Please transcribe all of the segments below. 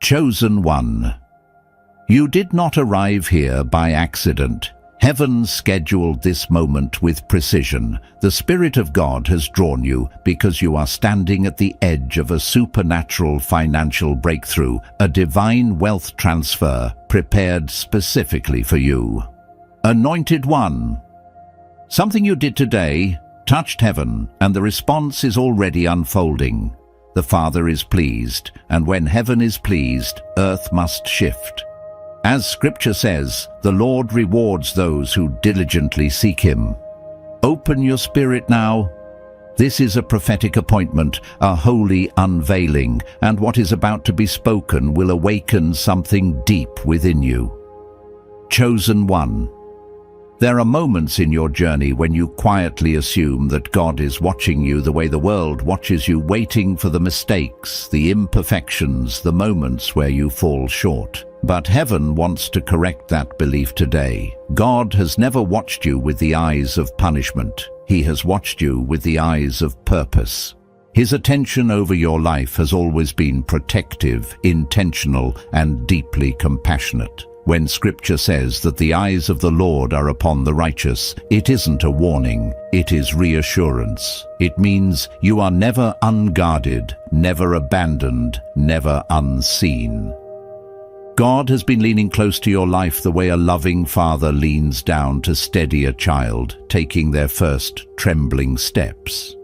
Chosen one. You did not arrive here by accident. Heaven scheduled this moment with precision. The Spirit of God has drawn you because you are standing at the edge of a supernatural financial breakthrough, a divine wealth transfer prepared specifically for you. Anointed one. Something you did today touched heaven, and the response is already unfolding. The Father is pleased, and when heaven is pleased, earth must shift. As Scripture says, the Lord rewards those who diligently seek Him. Open your spirit now. This is a prophetic appointment, a holy unveiling, and what is about to be spoken will awaken something deep within you. Chosen one. There are moments in your journey when you quietly assume that God is watching you the way the world watches you, waiting for the mistakes, the imperfections, the moments where you fall short. But heaven wants to correct that belief today. God has never watched you with the eyes of punishment. He has watched you with the eyes of purpose. His attention over your life has always been protective, intentional, and deeply compassionate. When Scripture says that the eyes of the Lord are upon the righteous, it isn't a warning, it is reassurance. It means you are never unguarded, never abandoned, never unseen. God has been leaning close to your life the way a loving father leans down to steady a child taking their first trembling steps.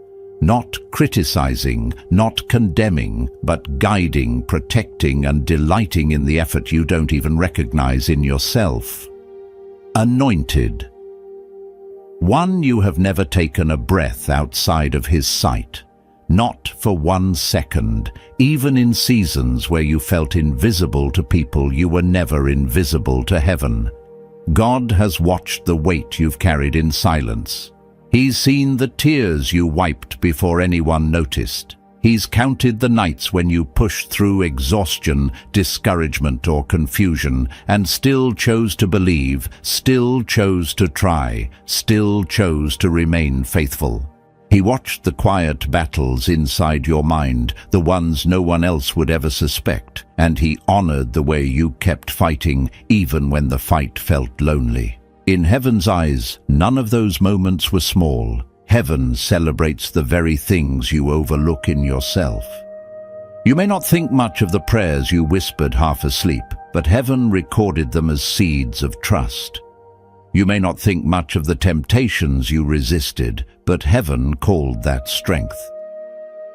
Not criticizing, not condemning, but guiding, protecting, and delighting in the effort you don't even recognize in yourself. Anointed. One, you have never taken a breath outside of His sight. Not for 1 second. Even in seasons where you felt invisible to people, you were never invisible to heaven. God has watched the weight you've carried in silence. He's seen the tears you wiped before anyone noticed. He's counted the nights when you pushed through exhaustion, discouragement, or confusion, and still chose to believe, still chose to try, still chose to remain faithful. He watched the quiet battles inside your mind, the ones no one else would ever suspect, and He honored the way you kept fighting, even when the fight felt lonely. In heaven's eyes, none of those moments were small. Heaven celebrates the very things you overlook in yourself. You may not think much of the prayers you whispered half asleep, but heaven recorded them as seeds of trust. You may not think much of the temptations you resisted, but heaven called that strength.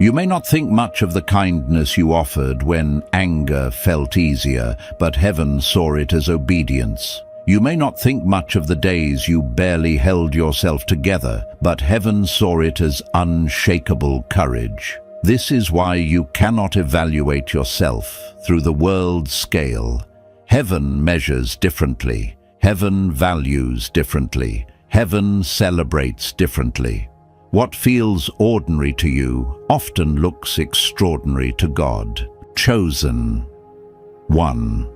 You may not think much of the kindness you offered when anger felt easier, but heaven saw it as obedience. You may not think much of the days you barely held yourself together, but heaven saw it as unshakable courage. This is why you cannot evaluate yourself through the world's scale. Heaven measures differently. Heaven values differently. Heaven celebrates differently. What feels ordinary to you often looks extraordinary to God. Chosen one.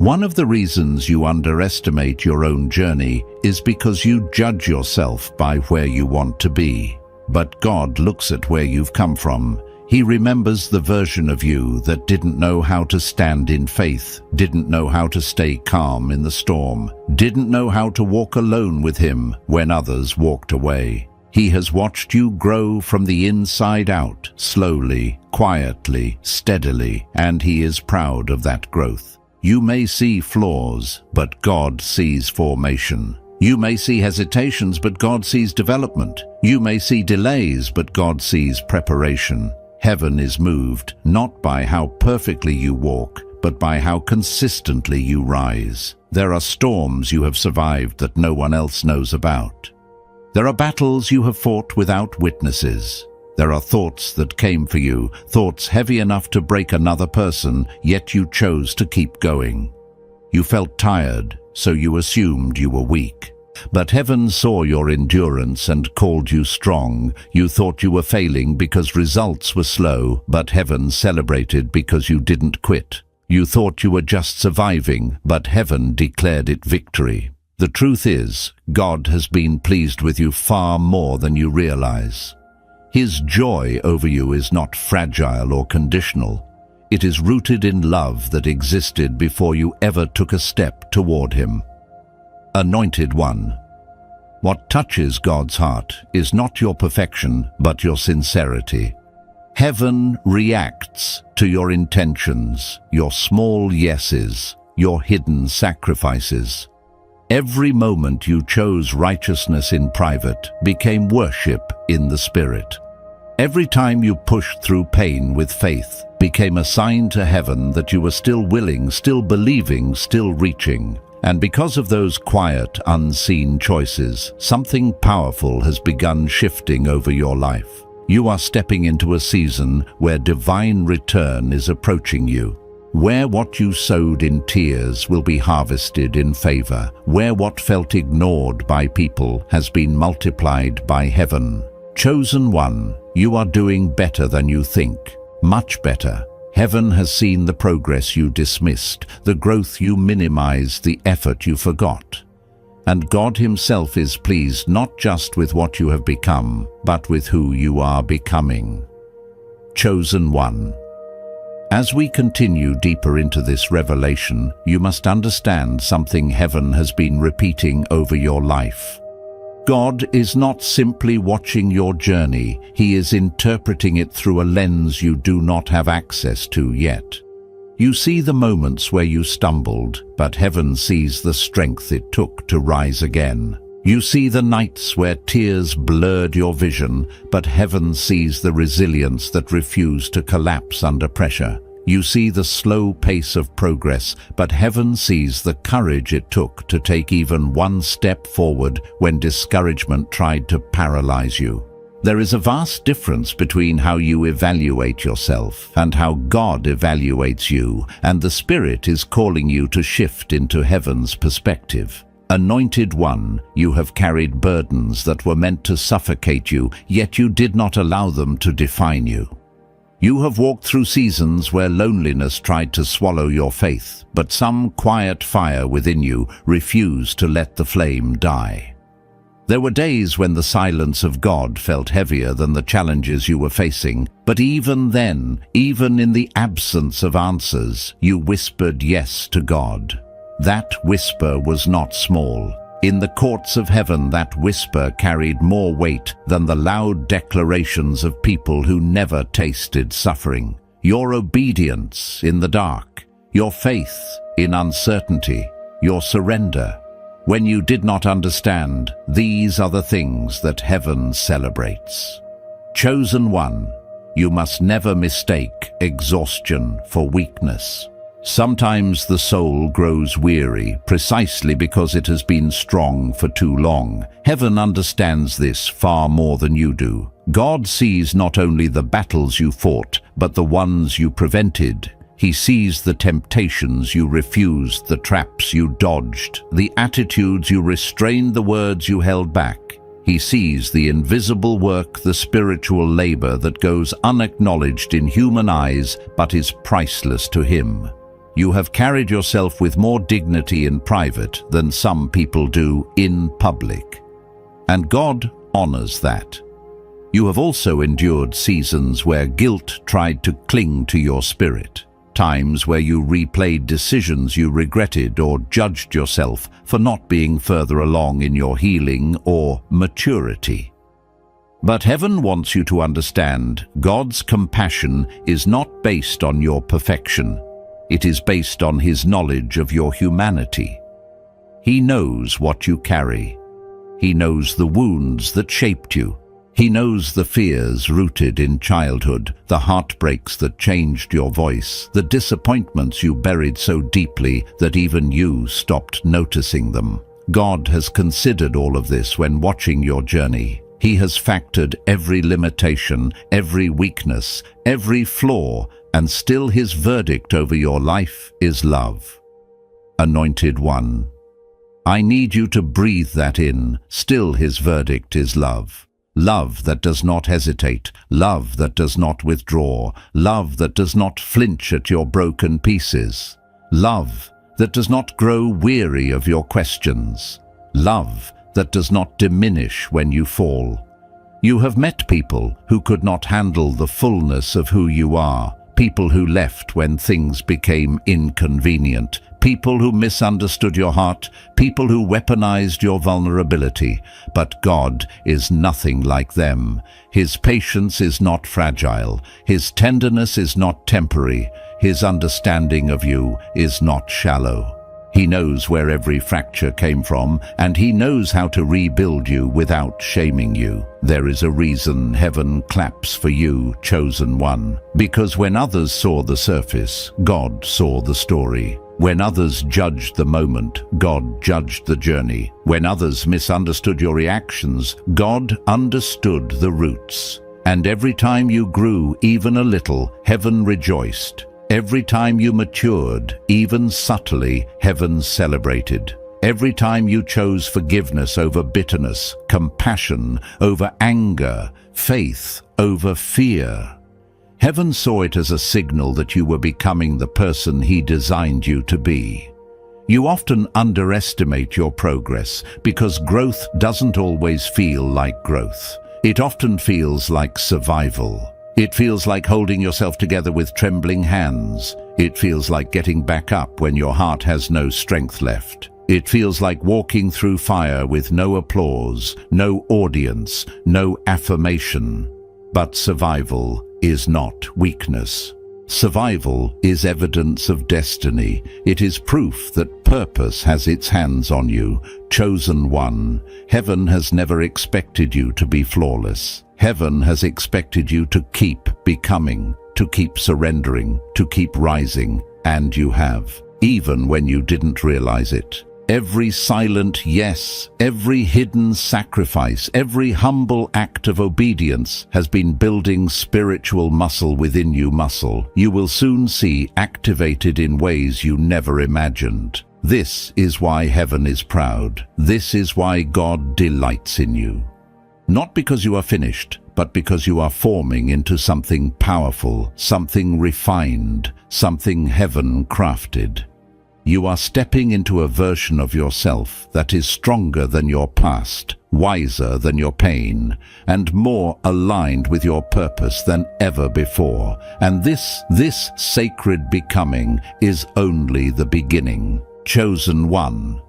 One of the reasons you underestimate your own journey is because you judge yourself by where you want to be. But God looks at where you've come from. He remembers the version of you that didn't know how to stand in faith, didn't know how to stay calm in the storm, didn't know how to walk alone with Him when others walked away. He has watched you grow from the inside out, slowly, quietly, steadily, and He is proud of that growth. You may see flaws, but God sees formation. You may see hesitations, but God sees development. You may see delays, but God sees preparation. Heaven is moved not by how perfectly you walk, but by how consistently you rise. There are storms you have survived that no one else knows about. There are battles you have fought without witnesses. There are thoughts that came for you, thoughts heavy enough to break another person, yet you chose to keep going. You felt tired, so you assumed you were weak. But heaven saw your endurance and called you strong. You thought you were failing because results were slow, but heaven celebrated because you didn't quit. You thought you were just surviving, but heaven declared it victory. The truth is, God has been pleased with you far more than you realize. His joy over you is not fragile or conditional. It is rooted in love that existed before you ever took a step toward Him. Anointed One. What touches God's heart is not your perfection, but your sincerity. Heaven reacts to your intentions, your small yeses, your hidden sacrifices. Every moment you chose righteousness in private became worship in the Spirit. Every time you pushed through pain with faith became a sign to heaven that you were still willing, still believing, still reaching. And because of those quiet, unseen choices, something powerful has begun shifting over your life. You are stepping into a season where divine return is approaching you. Where what you sowed in tears will be harvested in favor. Where what felt ignored by people has been multiplied by heaven. Chosen One, you are doing better than you think. Much better. Heaven has seen the progress you dismissed, the growth you minimized, the effort you forgot. And God Himself is pleased not just with what you have become, but with who you are becoming. Chosen One. As we continue deeper into this revelation, you must understand something heaven has been repeating over your life. God is not simply watching your journey, He is interpreting it through a lens you do not have access to yet. You see the moments where you stumbled, but heaven sees the strength it took to rise again. You see the nights where tears blurred your vision, but heaven sees the resilience that refused to collapse under pressure. You see the slow pace of progress, but heaven sees the courage it took to take even one step forward when discouragement tried to paralyze you. There is a vast difference between how you evaluate yourself and how God evaluates you, and the Spirit is calling you to shift into heaven's perspective. Anointed One, you have carried burdens that were meant to suffocate you, yet you did not allow them to define you. You have walked through seasons where loneliness tried to swallow your faith, but some quiet fire within you refused to let the flame die. There were days when the silence of God felt heavier than the challenges you were facing, but even then, even in the absence of answers, you whispered yes to God. That whisper was not small. In the courts of heaven, that whisper carried more weight than the loud declarations of people who never tasted suffering. Your obedience in the dark, your faith in uncertainty, your surrender. When you did not understand, these are the things that heaven celebrates. Chosen One, you must never mistake exhaustion for weakness. Sometimes the soul grows weary precisely because it has been strong for too long. Heaven understands this far more than you do. God sees not only the battles you fought, but the ones you prevented. He sees the temptations you refused, the traps you dodged, the attitudes you restrained, the words you held back. He sees the invisible work, the spiritual labor that goes unacknowledged in human eyes, but is priceless to Him. You have carried yourself with more dignity in private than some people do in public. And God honors that. You have also endured seasons where guilt tried to cling to your spirit. Times where you replayed decisions you regretted or judged yourself for not being further along in your healing or maturity. But heaven wants you to understand God's compassion is not based on your perfection. It is based on His knowledge of your humanity. He knows what you carry. He knows the wounds that shaped you. He knows the fears rooted in childhood, the heartbreaks that changed your voice, the disappointments you buried so deeply that even you stopped noticing them. God has considered all of this when watching your journey. He has factored every limitation, every weakness, every flaw, and still His verdict over your life is love. Anointed One, I need you to breathe that in. Still His verdict is love. Love that does not hesitate, love that does not withdraw, love that does not flinch at your broken pieces, love that does not grow weary of your questions, love that does not diminish when you fall. You have met people who could not handle the fullness of who you are, people who left when things became inconvenient, people who misunderstood your heart, people who weaponized your vulnerability. But God is nothing like them. His patience is not fragile. His tenderness is not temporary. His understanding of you is not shallow. He knows where every fracture came from, and he knows how to rebuild you without shaming you. There is a reason heaven claps for you, chosen one. Because when others saw the surface, God saw the story. When others judged the moment, God judged the journey. When others misunderstood your reactions, God understood the roots. And every time you grew even a little, heaven rejoiced. Every time you matured, even subtly, heaven celebrated. Every time you chose forgiveness over bitterness, compassion over anger, faith over fear, heaven saw it as a signal that you were becoming the person he designed you to be. You often underestimate your progress because growth doesn't always feel like growth. It often feels like survival. It feels like holding yourself together with trembling hands. It feels like getting back up when your heart has no strength left. It feels like walking through fire with no applause, no audience, no affirmation. But survival is not weakness. Survival is evidence of destiny. It is proof that purpose has its hands on you, chosen one. Heaven has never expected you to be flawless. Heaven has expected you to keep becoming, to keep surrendering, to keep rising, and you have, even when you didn't realize it. Every silent yes, every hidden sacrifice, every humble act of obedience has been building spiritual muscle within you, muscle you will soon see activated in ways you never imagined. This is why heaven is proud. This is why God delights in you. Not because you are finished, but because you are forming into something powerful, something refined, something heaven crafted. You are stepping into a version of yourself that is stronger than your past, wiser than your pain, and more aligned with your purpose than ever before. And this sacred becoming is only the beginning. Chosen one.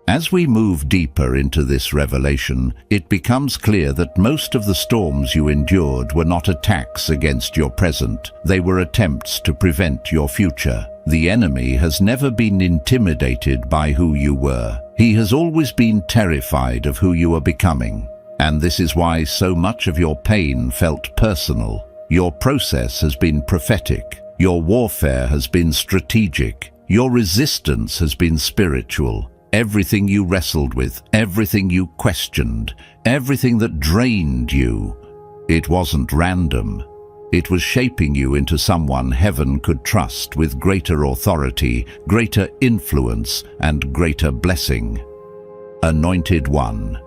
As we move deeper into this revelation, it becomes clear that most of the storms you endured were not attacks against your present. They were attempts to prevent your future. The enemy has never been intimidated by who you were. He has always been terrified of who you are becoming. And this is why so much of your pain felt personal. Your process has been prophetic. Your warfare has been strategic. Your resistance has been spiritual. Everything you wrestled with, everything you questioned, everything that drained you, it wasn't random. It was shaping you into someone heaven could trust with greater authority, greater influence, and greater blessing. Anointed one.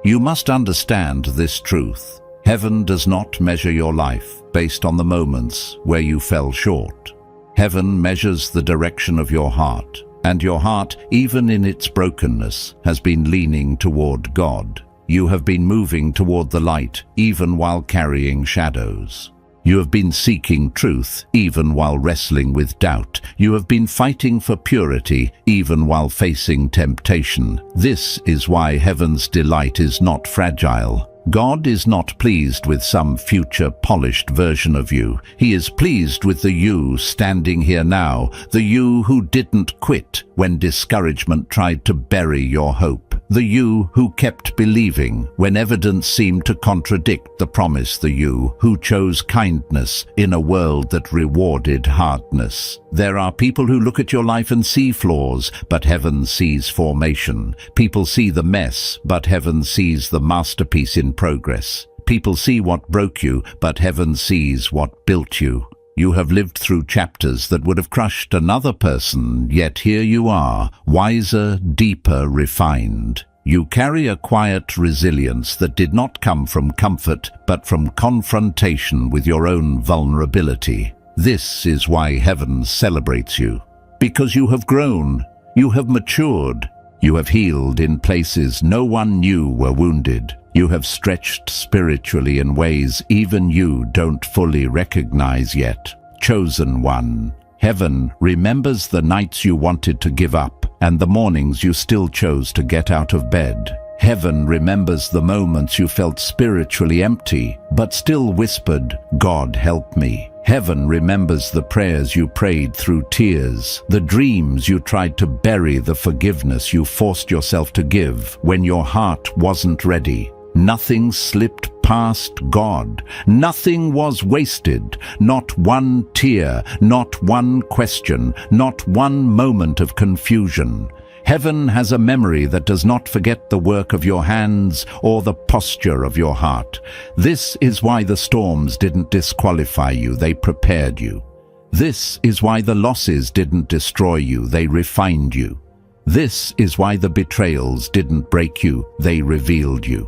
You must understand this truth. Heaven does not measure your life based on the moments where you fell short. Heaven measures the direction of your heart. And your heart, even in its brokenness, has been leaning toward God. You have been moving toward the light, even while carrying shadows. You have been seeking truth, even while wrestling with doubt. You have been fighting for purity, even while facing temptation. This is why heaven's delight is not fragile. God is not pleased with some future polished version of you. He is pleased with the you standing here now, the you who didn't quit when discouragement tried to bury your hope, the you who kept believing when evidence seemed to contradict the promise, the you who chose kindness in a world that rewarded hardness. There are people who look at your life and see flaws, but heaven sees formation. People see the mess, but heaven sees the masterpiece in progress. People see what broke you, but heaven sees what built you. You have lived through chapters that would have crushed another person, yet here you are, wiser, deeper, refined. You carry a quiet resilience that did not come from comfort, but from confrontation with your own vulnerability. This is why heaven celebrates you. Because you have grown, you have matured, you have healed in places no one knew were wounded. You have stretched spiritually in ways even you don't fully recognize yet. Chosen one. Heaven remembers the nights you wanted to give up and the mornings you still chose to get out of bed. Heaven remembers the moments you felt spiritually empty, but still whispered, "God help me." Heaven remembers the prayers you prayed through tears, the dreams you tried to bury, the forgiveness you forced yourself to give when your heart wasn't ready. Nothing slipped past God. Nothing was wasted. Not one tear, not one question, not one moment of confusion. Heaven has a memory that does not forget the work of your hands or the posture of your heart. This is why the storms didn't disqualify you, they prepared you. This is why the losses didn't destroy you, they refined you. This is why the betrayals didn't break you, they revealed you.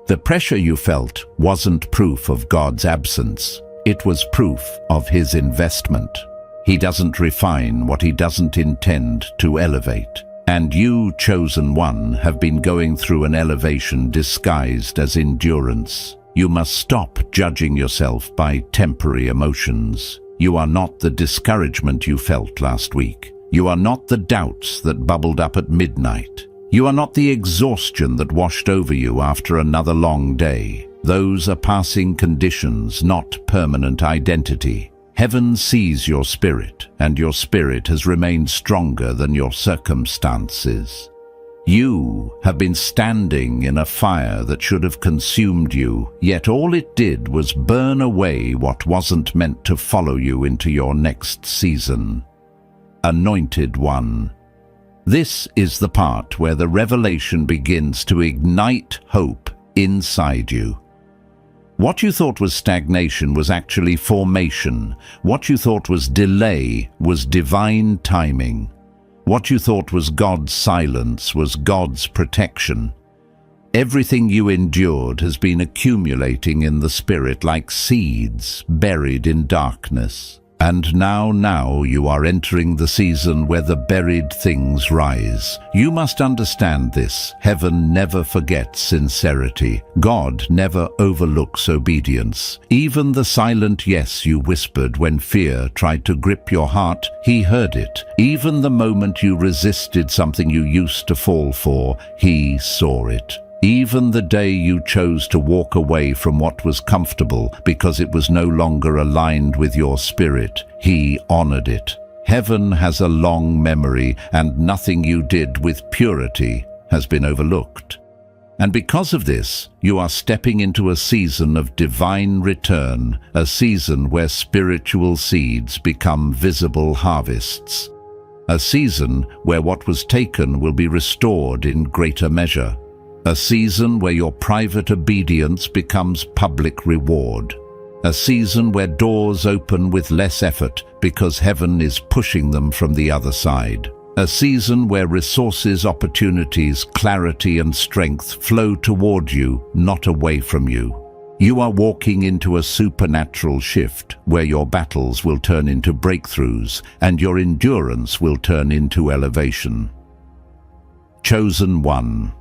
The pressure you felt wasn't proof of God's absence. It was proof of His investment. He doesn't refine what He doesn't intend to elevate. And you, chosen one, have been going through an elevation disguised as endurance. You must stop judging yourself by temporary emotions. You are not the discouragement you felt last week. You are not the doubts that bubbled up at midnight. You are not the exhaustion that washed over you after another long day. Those are passing conditions, not permanent identity. Heaven sees your spirit, and your spirit has remained stronger than your circumstances. You have been standing in a fire that should have consumed you, yet all it did was burn away what wasn't meant to follow you into your next season. Anointed one. This is the part where the revelation begins to ignite hope inside you. What you thought was stagnation was actually formation. What you thought was delay was divine timing. What you thought was God's silence was God's protection. Everything you endured has been accumulating in the spirit like seeds buried in darkness. And now you are entering the season where the buried things rise. You must understand this. Heaven never forgets sincerity. God never overlooks obedience. Even the silent yes you whispered when fear tried to grip your heart, He heard it. Even the moment you resisted something you used to fall for, He saw it. Even the day you chose to walk away from what was comfortable because it was no longer aligned with your spirit, He honored it. Heaven has a long memory, and nothing you did with purity has been overlooked. And because of this, you are stepping into a season of divine return, a season where spiritual seeds become visible harvests. A season where what was taken will be restored in greater measure. A season where your private obedience becomes public reward. A season where doors open with less effort because heaven is pushing them from the other side. A season where resources, opportunities, clarity and strength flow toward you, not away from you. You are walking into a supernatural shift where your battles will turn into breakthroughs and your endurance will turn into elevation. Chosen one.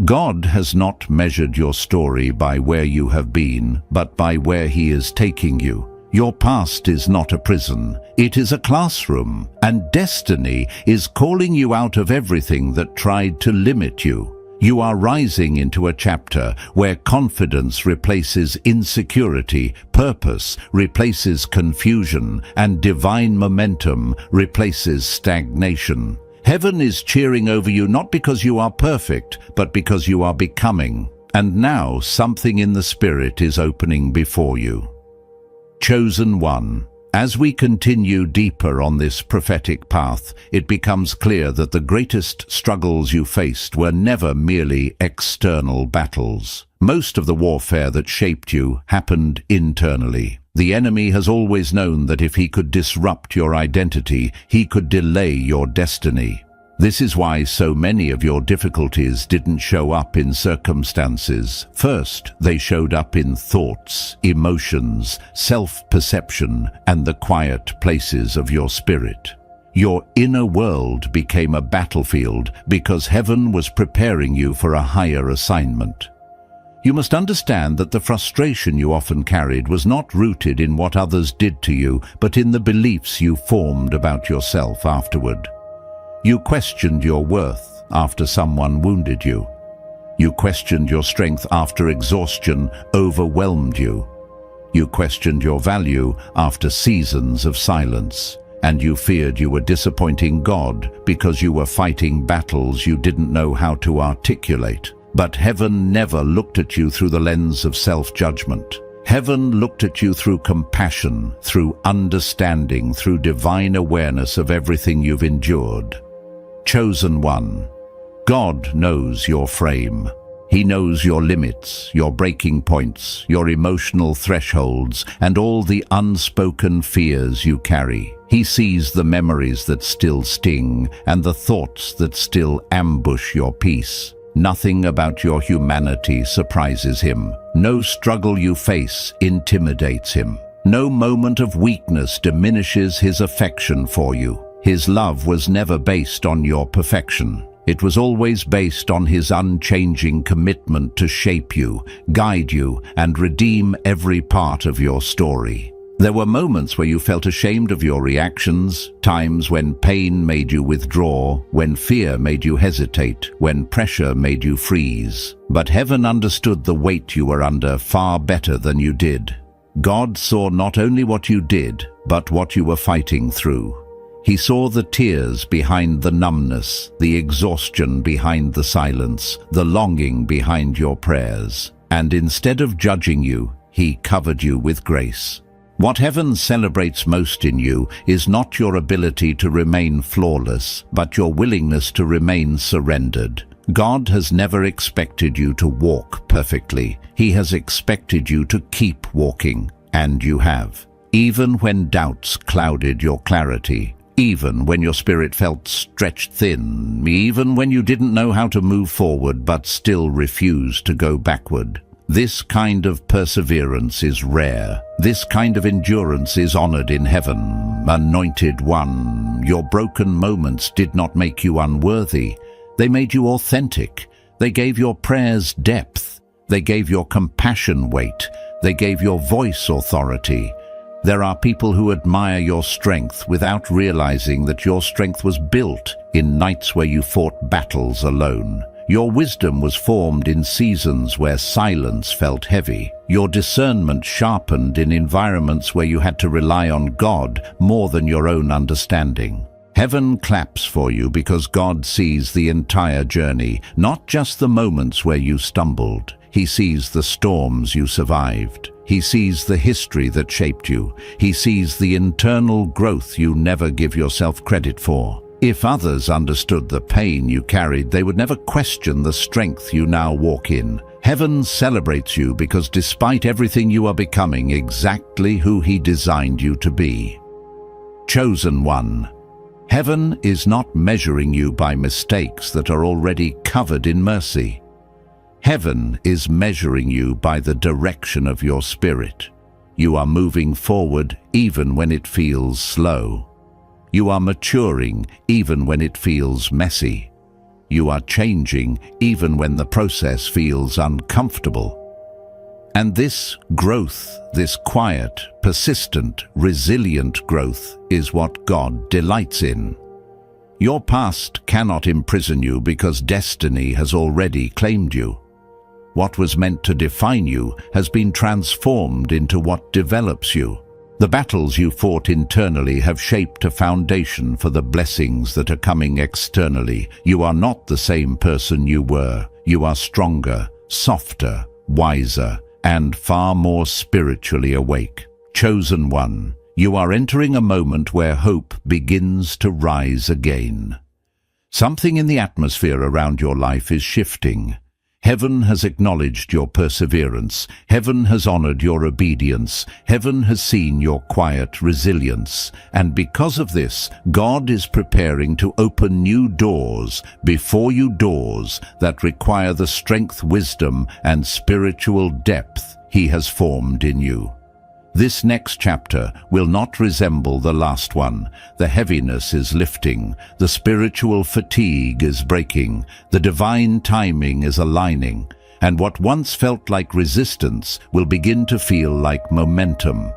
God has not measured your story by where you have been, but by where He is taking you. Your past is not a prison, it is a classroom, and destiny is calling you out of everything that tried to limit you. You are rising into a chapter where confidence replaces insecurity, purpose replaces confusion, and divine momentum replaces stagnation. Heaven is cheering over you not because you are perfect, but because you are becoming. And now something in the Spirit is opening before you. Chosen one. As we continue deeper on this prophetic path, it becomes clear that the greatest struggles you faced were never merely external battles. Most of the warfare that shaped you happened internally. The enemy has always known that if he could disrupt your identity, he could delay your destiny. This is why so many of your difficulties didn't show up in circumstances. First, they showed up in thoughts, emotions, self-perception, and the quiet places of your spirit. Your inner world became a battlefield because heaven was preparing you for a higher assignment. You must understand that the frustration you often carried was not rooted in what others did to you, but in the beliefs you formed about yourself afterward. You questioned your worth after someone wounded you. You questioned your strength after exhaustion overwhelmed you. You questioned your value after seasons of silence. And you feared you were disappointing God because you were fighting battles you didn't know how to articulate. But heaven never looked at you through the lens of self-judgment. Heaven looked at you through compassion, through understanding, through divine awareness of everything you've endured. Chosen one, God knows your frame. He knows your limits, your breaking points, your emotional thresholds, and all the unspoken fears you carry. He sees the memories that still sting and the thoughts that still ambush your peace. Nothing about your humanity surprises him. No struggle you face intimidates him. No moment of weakness diminishes his affection for you. His love was never based on your perfection. It was always based on his unchanging commitment to shape you, guide you, and redeem every part of your story. There were moments where you felt ashamed of your reactions, times when pain made you withdraw, when fear made you hesitate, when pressure made you freeze. But heaven understood the weight you were under far better than you did. God saw not only what you did, but what you were fighting through. He saw the tears behind the numbness, the exhaustion behind the silence, the longing behind your prayers. And instead of judging you, he covered you with grace. What heaven celebrates most in you is not your ability to remain flawless, but your willingness to remain surrendered. God has never expected you to walk perfectly. He has expected you to keep walking, and you have. Even when doubts clouded your clarity, even when your spirit felt stretched thin, even when you didn't know how to move forward but still refused to go backward. This kind of perseverance is rare. This kind of endurance is honored in heaven. Anointed one, your broken moments did not make you unworthy. They made you authentic. They gave your prayers depth. They gave your compassion weight. They gave your voice authority. There are people who admire your strength without realizing that your strength was built in nights where you fought battles alone. Your wisdom was formed in seasons where silence felt heavy. Your discernment sharpened in environments where you had to rely on God more than your own understanding. Heaven claps for you because God sees the entire journey, not just the moments where you stumbled. He sees the storms you survived. He sees the history that shaped you. He sees the internal growth you never give yourself credit for. If others understood the pain you carried, they would never question the strength you now walk in. Heaven celebrates you because despite everything you are becoming exactly who he designed you to be. Chosen one. Heaven is not measuring you by mistakes that are already covered in mercy. Heaven is measuring you by the direction of your spirit. You are moving forward even when it feels slow. You are maturing even when it feels messy. You are changing even when the process feels uncomfortable. And this growth, this quiet, persistent, resilient growth is what God delights in. Your past cannot imprison you because destiny has already claimed you. What was meant to define you has been transformed into what develops you. The battles you fought internally have shaped a foundation for the blessings that are coming externally. You are not the same person you were. You are stronger, softer, wiser, and far more spiritually awake. Chosen one, you are entering a moment where hope begins to rise again. Something in the atmosphere around your life is shifting. Heaven has acknowledged your perseverance. Heaven has honored your obedience. Heaven has seen your quiet resilience. And because of this, God is preparing to open new doors before you, doors that require the strength, wisdom, and spiritual depth he has formed in you. This next chapter will not resemble the last one. The heaviness is lifting, the spiritual fatigue is breaking, the divine timing is aligning, and what once felt like resistance will begin to feel like momentum.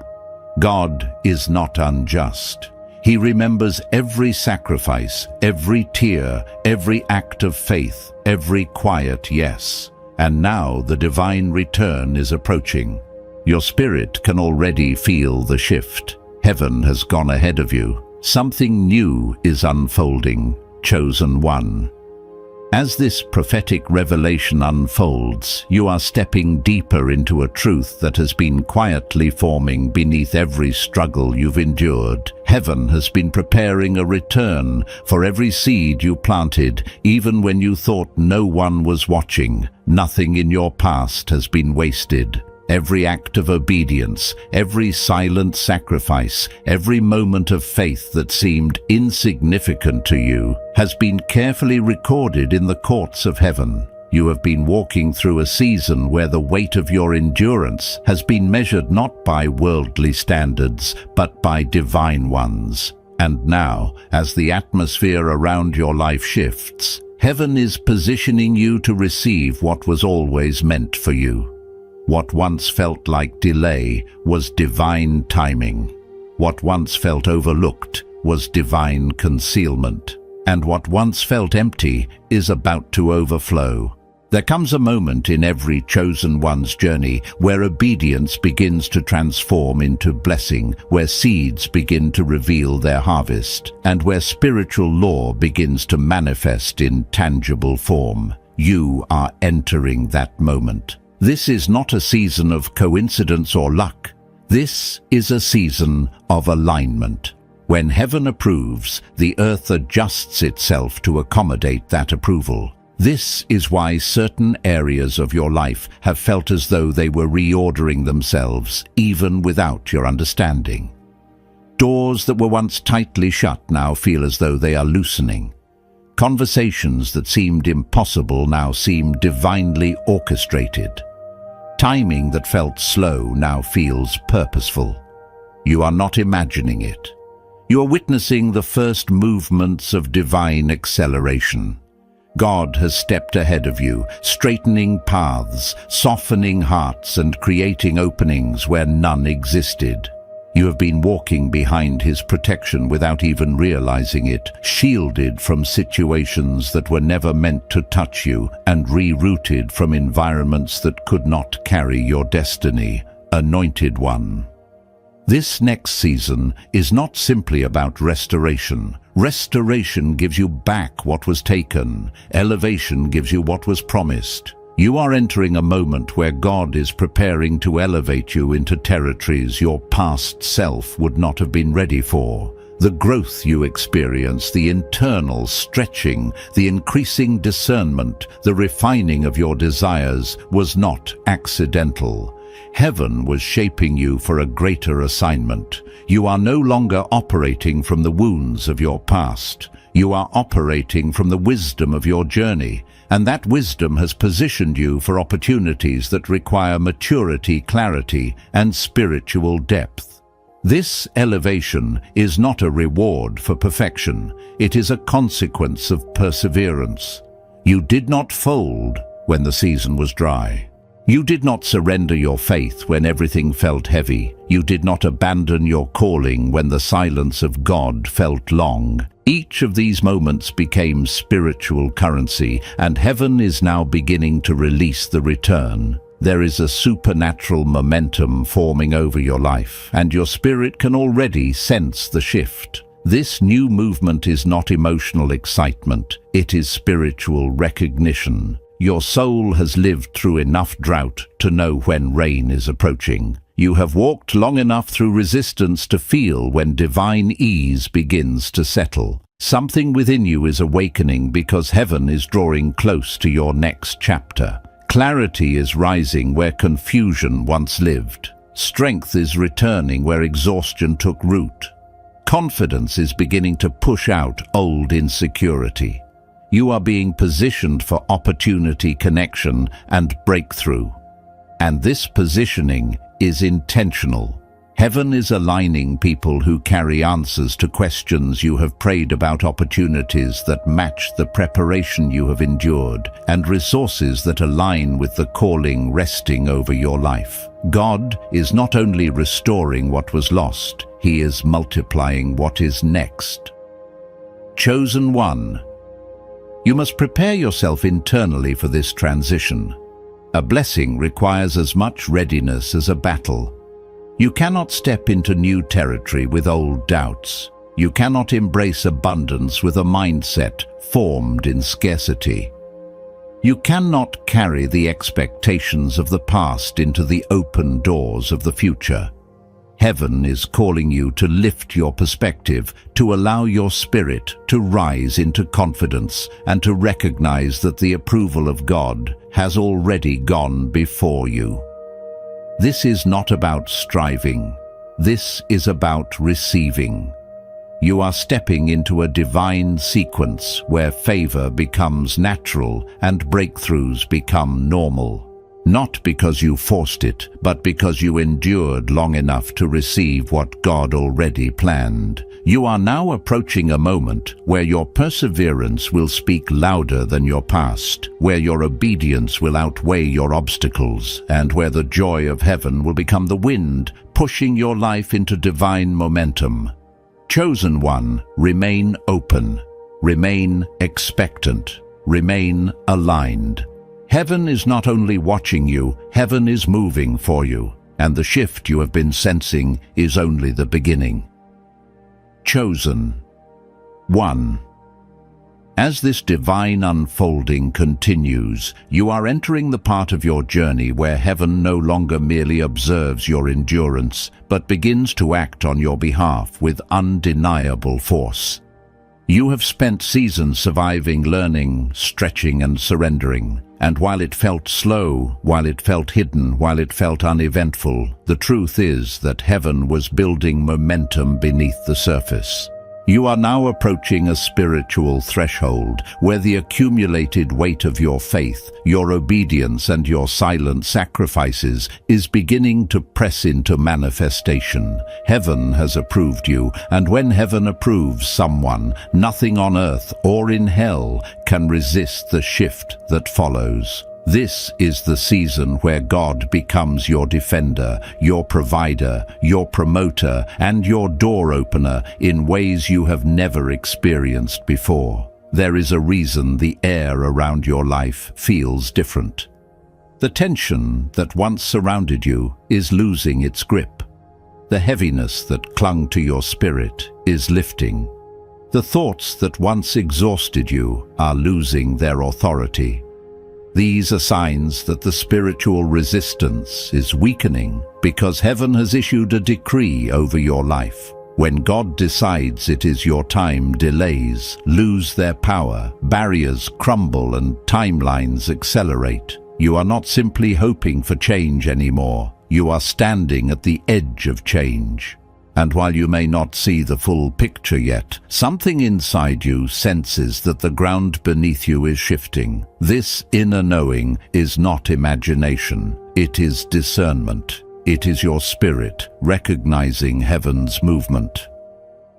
God is not unjust. He remembers every sacrifice, every tear, every act of faith, every quiet yes. And now the divine return is approaching. Your spirit can already feel the shift. Heaven has gone ahead of you. Something new is unfolding, chosen one. As this prophetic revelation unfolds, you are stepping deeper into a truth that has been quietly forming beneath every struggle you've endured. Heaven has been preparing a return for every seed you planted, even when you thought no one was watching. Nothing in your past has been wasted. Every act of obedience, every silent sacrifice, every moment of faith that seemed insignificant to you has been carefully recorded in the courts of heaven. You have been walking through a season where the weight of your endurance has been measured not by worldly standards, but by divine ones. And now, as the atmosphere around your life shifts, heaven is positioning you to receive what was always meant for you. What once felt like delay was divine timing. What once felt overlooked was divine concealment. And what once felt empty is about to overflow. There comes a moment in every chosen one's journey where obedience begins to transform into blessing, where seeds begin to reveal their harvest, and where spiritual law begins to manifest in tangible form. You are entering that moment. This is not a season of coincidence or luck. This is a season of alignment. When heaven approves, the earth adjusts itself to accommodate that approval. This is why certain areas of your life have felt as though they were reordering themselves, even without your understanding. Doors that were once tightly shut now feel as though they are loosening. Conversations that seemed impossible now seem divinely orchestrated. Timing that felt slow now feels purposeful. You are not imagining it. You are witnessing the first movements of divine acceleration. God has stepped ahead of you, straightening paths, softening hearts, and creating openings where none existed. You have been walking behind His protection without even realizing it, shielded from situations that were never meant to touch you, and rerouted from environments that could not carry your destiny. Anointed one. This next season is not simply about restoration. Restoration gives you back what was taken. Elevation gives you what was promised. You are entering a moment where God is preparing to elevate you into territories your past self would not have been ready for. The growth you experience, the internal stretching, the increasing discernment, the refining of your desires was not accidental. Heaven was shaping you for a greater assignment. You are no longer operating from the wounds of your past. You are operating from the wisdom of your journey, and that wisdom has positioned you for opportunities that require maturity, clarity, and spiritual depth. This elevation is not a reward for perfection. It is a consequence of perseverance. You did not fold when the season was dry. You did not surrender your faith when everything felt heavy. You did not abandon your calling when the silence of God felt long. Each of these moments became spiritual currency, and heaven is now beginning to release the return. There is a supernatural momentum forming over your life, and your spirit can already sense the shift. This new movement is not emotional excitement, it is spiritual recognition. Your soul has lived through enough drought to know when rain is approaching. You have walked long enough through resistance to feel when divine ease begins to settle. Something within you is awakening because heaven is drawing close to your next chapter. Clarity is rising where confusion once lived. Strength is returning where exhaustion took root. Confidence is beginning to push out old insecurity. You are being positioned for opportunity, connection, and breakthrough. And this positioning is intentional. Heaven is aligning people who carry answers to questions you have prayed about, opportunities that match the preparation you have endured, and resources that align with the calling resting over your life. God is not only restoring what was lost, He is multiplying what is next. Chosen one. You must prepare yourself internally for this transition. A blessing requires as much readiness as a battle. You cannot step into new territory with old doubts. You cannot embrace abundance with a mindset formed in scarcity. You cannot carry the expectations of the past into the open doors of the future. Heaven is calling you to lift your perspective, to allow your spirit to rise into confidence, and to recognize that the approval of God has already gone before you. This is not about striving. This is about receiving. You are stepping into a divine sequence where favor becomes natural and breakthroughs become normal. Not because you forced it, but because you endured long enough to receive what God already planned. You are now approaching a moment where your perseverance will speak louder than your past, where your obedience will outweigh your obstacles, and where the joy of heaven will become the wind, pushing your life into divine momentum. Chosen one, remain open, remain expectant, remain aligned. Heaven is not only watching you, heaven is moving for you, and the shift you have been sensing is only the beginning. Chosen one. As this divine unfolding continues, you are entering the part of your journey where heaven no longer merely observes your endurance, but begins to act on your behalf with undeniable force. You have spent seasons surviving, learning, stretching, and surrendering. And while it felt slow, while it felt hidden, while it felt uneventful, the truth is that heaven was building momentum beneath the surface. You are now approaching a spiritual threshold where the accumulated weight of your faith, your obedience, and your silent sacrifices is beginning to press into manifestation. Heaven has approved you, and when heaven approves someone, nothing on earth or in hell can resist the shift that follows. This is the season where God becomes your defender, your provider, your promoter, and your door opener in ways you have never experienced before. There is a reason the air around your life feels different. The tension that once surrounded you is losing its grip. The heaviness that clung to your spirit is lifting. The thoughts that once exhausted you are losing their authority. These are signs that the spiritual resistance is weakening because heaven has issued a decree over your life. When God decides it is your time, delays lose their power, barriers crumble, and timelines accelerate. You are not simply hoping for change anymore. You are standing at the edge of change. And while you may not see the full picture yet, something inside you senses that the ground beneath you is shifting. This inner knowing is not imagination. It is discernment. It is your spirit recognizing heaven's movement.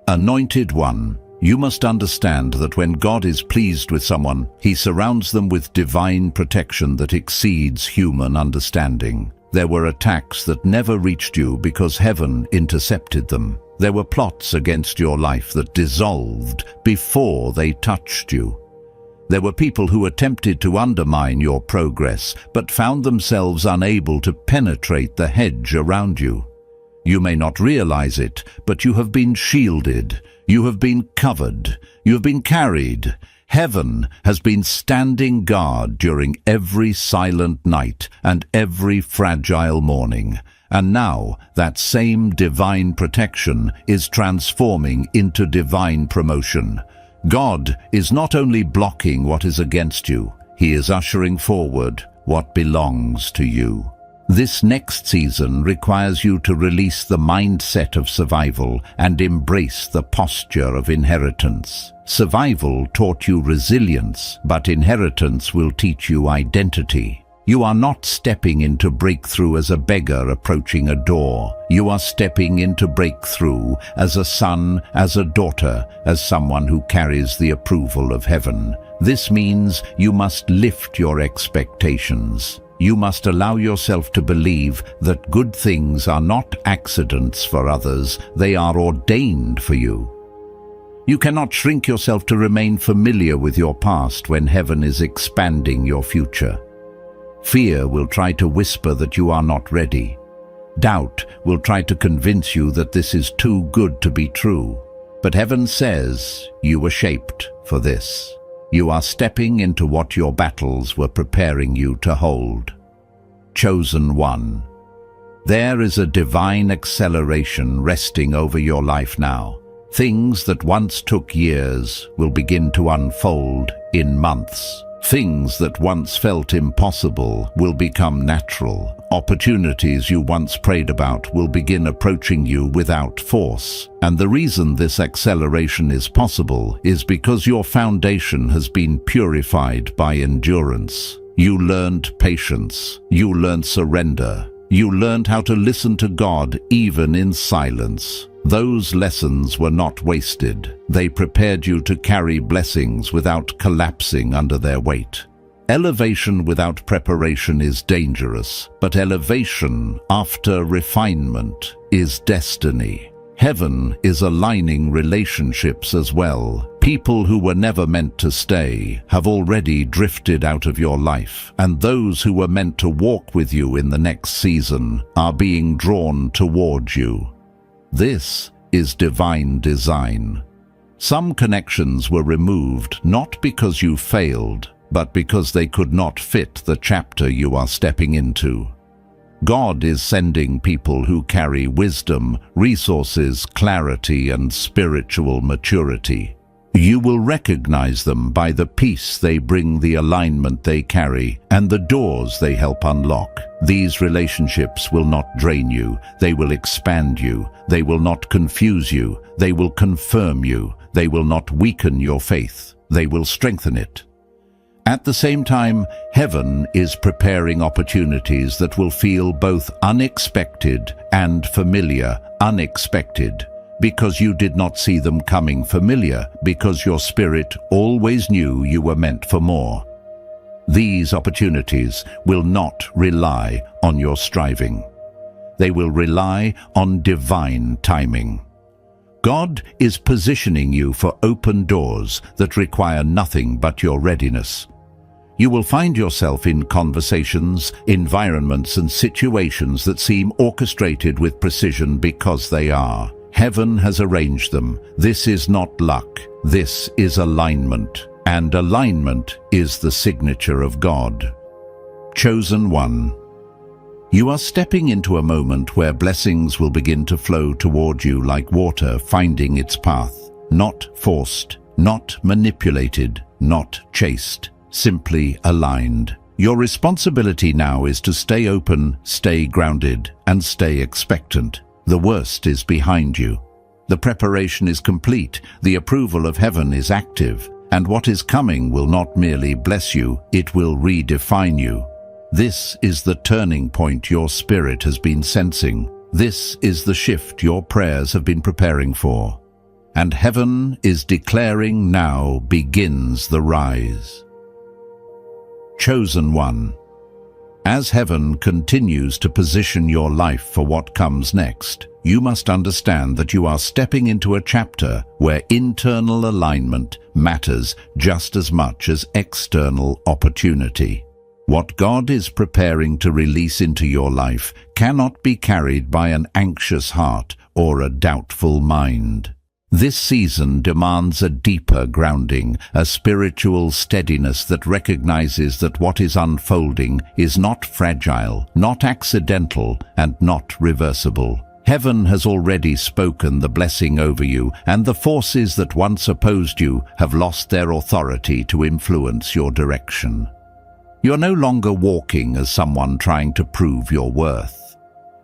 Anointed one, you must understand that when God is pleased with someone, He surrounds them with divine protection that exceeds human understanding. There were attacks that never reached you because heaven intercepted them. There were plots against your life that dissolved before they touched you. There were people who attempted to undermine your progress, but found themselves unable to penetrate the hedge around you. You may not realize it, but you have been shielded. You have been covered. You have been carried. Heaven has been standing guard during every silent night and every fragile morning. And now that same divine protection is transforming into divine promotion. God is not only blocking what is against you, He is ushering forward what belongs to you. This next season requires you to release the mindset of survival and embrace the posture of inheritance. Survival taught you resilience, but inheritance will teach you identity. You are not stepping into breakthrough as a beggar approaching a door. You are stepping into breakthrough as a son, as a daughter, as someone who carries the approval of heaven. This means you must lift your expectations. You must allow yourself to believe that good things are not accidents for others, they are ordained for you. You cannot shrink yourself to remain familiar with your past when heaven is expanding your future. Fear will try to whisper that you are not ready. Doubt will try to convince you that this is too good to be true. But heaven says you were shaped for this. You are stepping into what your battles were preparing you to hold. Chosen one. There is a divine acceleration resting over your life now. Things that once took years will begin to unfold in months. Things that once felt impossible will become natural. Opportunities you once prayed about will begin approaching you without force. And the reason this acceleration is possible is because your foundation has been purified by endurance. You learned patience. You learned surrender. You learned how to listen to God even in silence. Those lessons were not wasted. They prepared you to carry blessings without collapsing under their weight. Elevation without preparation is dangerous, but elevation after refinement is destiny. Heaven is aligning relationships as well. People who were never meant to stay have already drifted out of your life, and those who were meant to walk with you in the next season are being drawn towards you. This is divine design. Some connections were removed not because you failed, but because they could not fit the chapter you are stepping into. God is sending people who carry wisdom, resources, clarity, and spiritual maturity. You will recognize them by the peace they bring, the alignment they carry, and the doors they help unlock. These relationships will not drain you, they will expand you. They will not confuse you, they will confirm you. They will not weaken your faith, they will strengthen it. At the same time, heaven is preparing opportunities that will feel both unexpected and familiar. Unexpected, because you did not see them coming. Familiar, because your spirit always knew you were meant for more. These opportunities will not rely on your striving. They will rely on divine timing. God is positioning you for open doors that require nothing but your readiness. You will find yourself in conversations, environments, and situations that seem orchestrated with precision because they are. Heaven has arranged them. This is not luck. This is alignment. And alignment is the signature of God. Chosen one. You are stepping into a moment where blessings will begin to flow toward you like water finding its path. Not forced, not manipulated, not chased. Simply aligned. Your responsibility now is to stay open, stay grounded, and stay expectant. The worst is behind you. The preparation is complete, the approval of heaven is active, and what is coming will not merely bless you, it will redefine you. This is the turning point your spirit has been sensing. This is the shift your prayers have been preparing for. And heaven is declaring now begins the rise. Chosen one. As heaven continues to position your life for what comes next, you must understand that you are stepping into a chapter where internal alignment matters just as much as external opportunity. What God is preparing to release into your life cannot be carried by an anxious heart or a doubtful mind. This season demands a deeper grounding, a spiritual steadiness that recognizes that what is unfolding is not fragile, not accidental, and not reversible. Heaven has already spoken the blessing over you, and the forces that once opposed you have lost their authority to influence your direction. You're no longer walking as someone trying to prove your worth.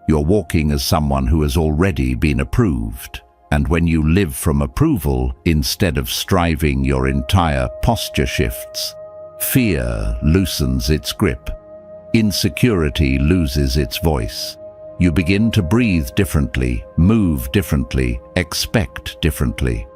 You're walking as someone who has already been approved. And when you live from approval instead of striving, your entire posture shifts. Fear loosens its grip. insecurity loses its voice. You begin to breathe differently, move differently, expect differently.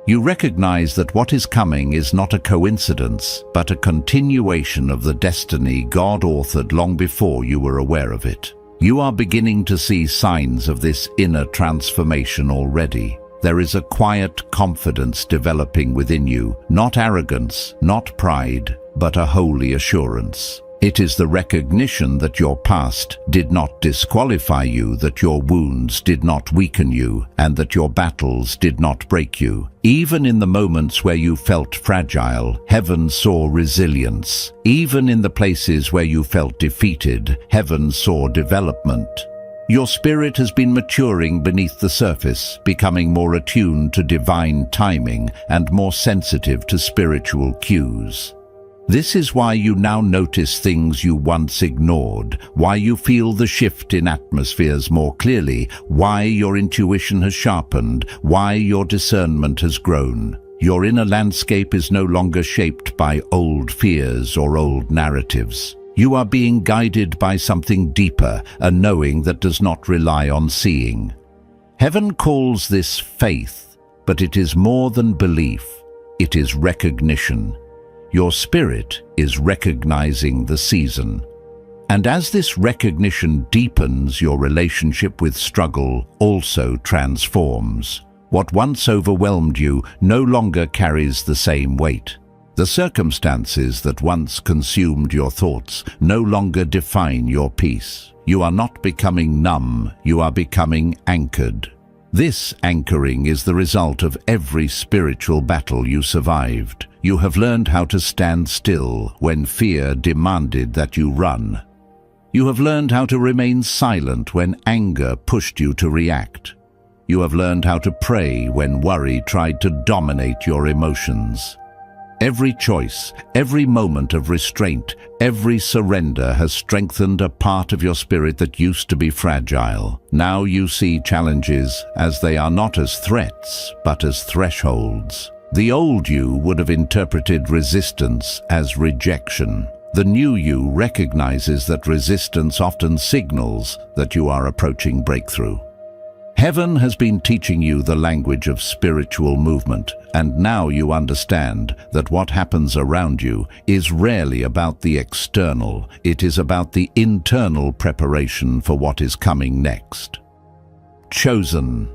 You recognize that what is coming is not a coincidence, but a continuation of the destiny God authored long before you were aware of it. You are beginning to see signs of this inner transformation already. There is a quiet confidence developing within you, not arrogance, not pride, but a holy assurance. It is the recognition that your past did not disqualify you, that your wounds did not weaken you, and that your battles did not break you. Even in the moments where you felt fragile, heaven saw resilience. Even in the places where you felt defeated, heaven saw development. Your spirit has been maturing beneath the surface, becoming more attuned to divine timing and more sensitive to spiritual cues. This is why you now notice things you once ignored, why you feel the shift in atmospheres more clearly, why your intuition has sharpened, why your discernment has grown. Your inner landscape is no longer shaped by old fears or old narratives. You are being guided by something deeper, a knowing that does not rely on seeing. Heaven calls this faith, but it is more than belief. It is recognition. Your spirit is recognizing the season. And as this recognition deepens, your relationship with struggle also transforms. What once overwhelmed you no longer carries the same weight. The circumstances that once consumed your thoughts no longer define your peace. You are not becoming numb, you are becoming anchored. This anchoring is the result of every spiritual battle you survived. You have learned how to stand still when fear demanded that you run. You have learned how to remain silent when anger pushed you to react. You have learned how to pray when worry tried to dominate your emotions. Every choice, every moment of restraint, every surrender has strengthened a part of your spirit that used to be fragile. Now you see challenges as they are not as threats, but as thresholds. The old you would have interpreted resistance as rejection. The new you recognizes that resistance often signals that you are approaching breakthrough. Heaven has been teaching you the language of spiritual movement, and now you understand that what happens around you is rarely about the external, it is about the internal preparation for what is coming next. Chosen.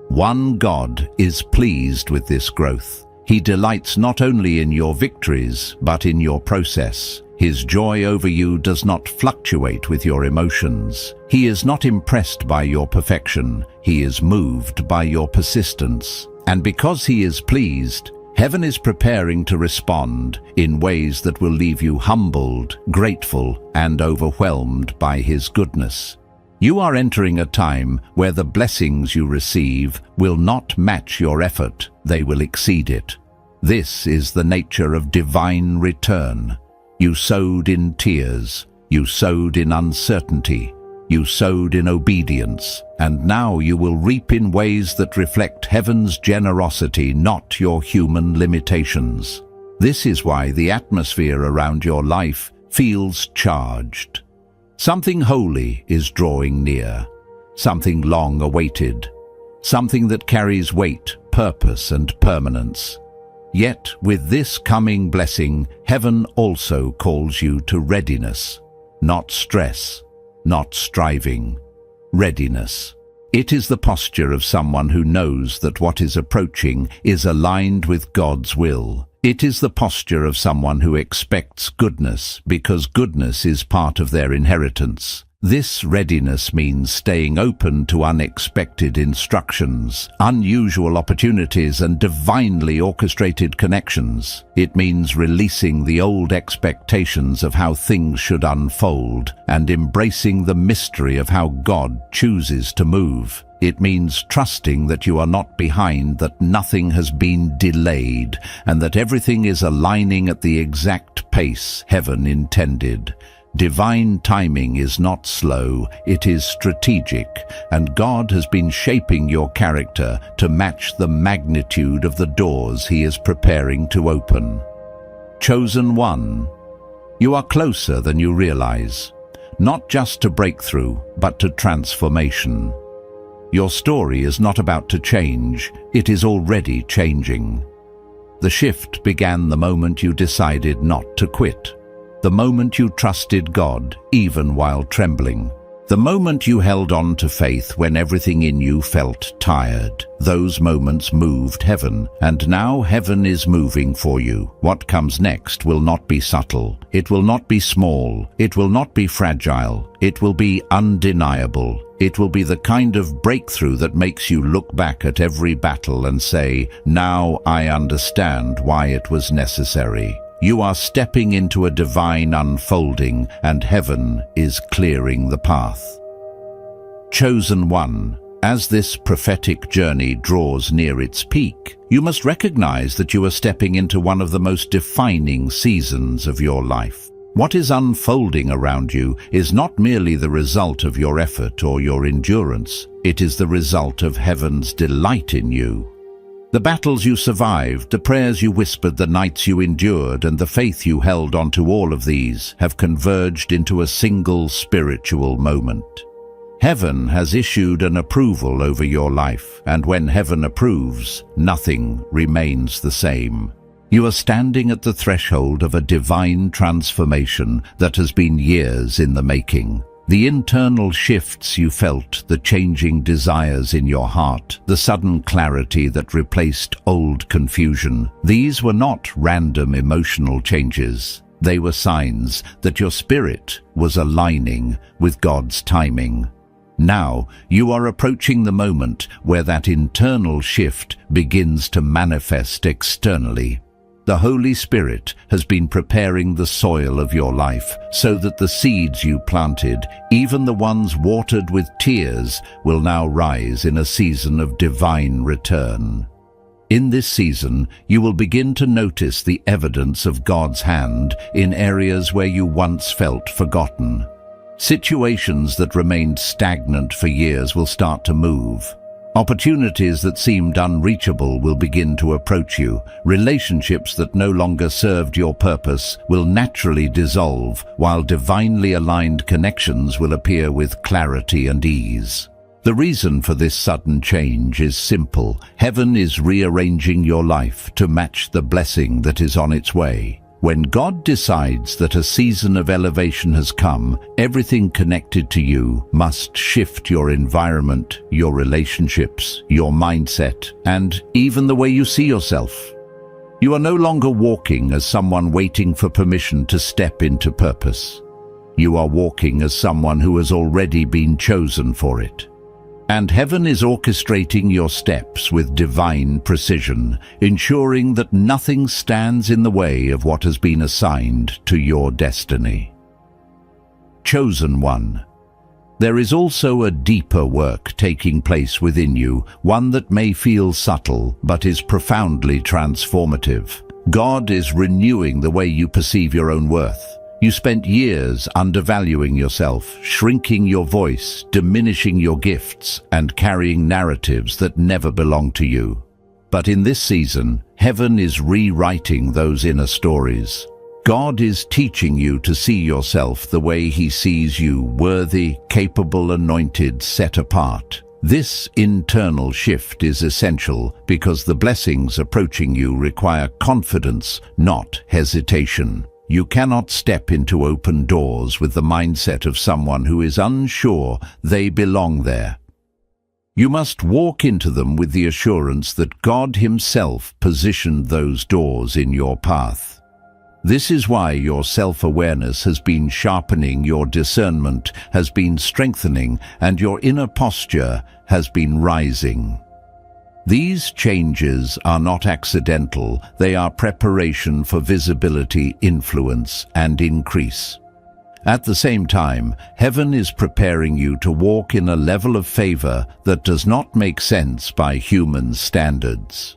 One God is pleased with this growth. He delights not only in your victories, but in your process. His joy over you does not fluctuate with your emotions. He is not impressed by your perfection. He is moved by your persistence. And because he is pleased, heaven is preparing to respond in ways that will leave you humbled, grateful, and overwhelmed by his goodness. You are entering a time where the blessings you receive will not match your effort, they will exceed it. This is the nature of divine return. You sowed in tears, you sowed in uncertainty, you sowed in obedience, and now you will reap in ways that reflect heaven's generosity, not your human limitations. This is why the atmosphere around your life feels charged. Something holy is drawing near, something long awaited, something that carries weight, purpose, and permanence. Yet, with this coming blessing, heaven also calls you to readiness, not stress, not striving, readiness. It is the posture of someone who knows that what is approaching is aligned with God's will. It is the posture of someone who expects goodness because goodness is part of their inheritance. This readiness means staying open to unexpected instructions, unusual opportunities, and divinely orchestrated connections. It means releasing the old expectations of how things should unfold and embracing the mystery of how God chooses to move. It means trusting that you are not behind, that nothing has been delayed, and that everything is aligning at the exact pace heaven intended. Divine timing is not slow, it is strategic, and God has been shaping your character to match the magnitude of the doors He is preparing to open. Chosen one. You are closer than you realize. not just to breakthrough, but to transformation. Your story is not about to change, it is already changing. The shift began the moment you decided not to quit. The moment you trusted God, even while trembling. The moment you held on to faith when everything in you felt tired. Those moments moved heaven, and now heaven is moving for you. What comes next will not be subtle. It will not be small. It will not be fragile. It will be undeniable. It will be the kind of breakthrough that makes you look back at every battle and say, "Now I understand why it was necessary." You are stepping into a divine unfolding, and heaven is clearing the path. Chosen one, as this prophetic journey draws near its peak, you must recognize that you are stepping into one of the most defining seasons of your life. What is unfolding around you is not merely the result of your effort or your endurance. It is the result of heaven's delight in you. The battles you survived, the prayers you whispered, the nights you endured, and the faith you held onto, all of these have converged into a single spiritual moment. Heaven has issued an approval over your life, and when heaven approves, nothing remains the same. You are standing at the threshold of a divine transformation that has been years in the making. The internal shifts you felt, the changing desires in your heart, the sudden clarity that replaced old confusion, these were not random emotional changes. They were signs that your spirit was aligning with God's timing. Now you are approaching the moment where that internal shift begins to manifest externally. The Holy Spirit has been preparing the soil of your life so that the seeds you planted, even the ones watered with tears, will now rise in a season of divine return. In this season, you will begin to notice the evidence of God's hand in areas where you once felt forgotten. Situations that remained stagnant for years will start to move. Opportunities that seemed unreachable will begin to approach you. Relationships that no longer served your purpose will naturally dissolve, while divinely aligned connections will appear with clarity and ease. The reason for this sudden change is simple. Heaven is rearranging your life to match the blessing that is on its way. When God decides that a season of elevation has come, everything connected to you must shift: your environment, your relationships, your mindset, and even the way you see yourself. You are no longer walking as someone waiting for permission to step into purpose. You are walking as someone who has already been chosen for it. And heaven is orchestrating your steps with divine precision, ensuring that nothing stands in the way of what has been assigned to your destiny. Chosen one. There is also a deeper work taking place within you, one that may feel subtle but is profoundly transformative. God is renewing the way you perceive your own worth. You spent years undervaluing yourself, shrinking your voice, diminishing your gifts, and carrying narratives that never belonged to you. But in this season, heaven is rewriting those inner stories. God is teaching you to see yourself the way He sees you: worthy, capable, anointed, set apart. This internal shift is essential because the blessings approaching you require confidence, not hesitation. You cannot step into open doors with the mindset of someone who is unsure they belong there. You must walk into them with the assurance that God Himself positioned those doors in your path. This is why your self-awareness has been sharpening, your discernment has been strengthening, and your inner posture has been rising. These changes are not accidental, they are preparation for visibility, influence, and increase. At the same time, heaven is preparing you to walk in a level of favor that does not make sense by human standards.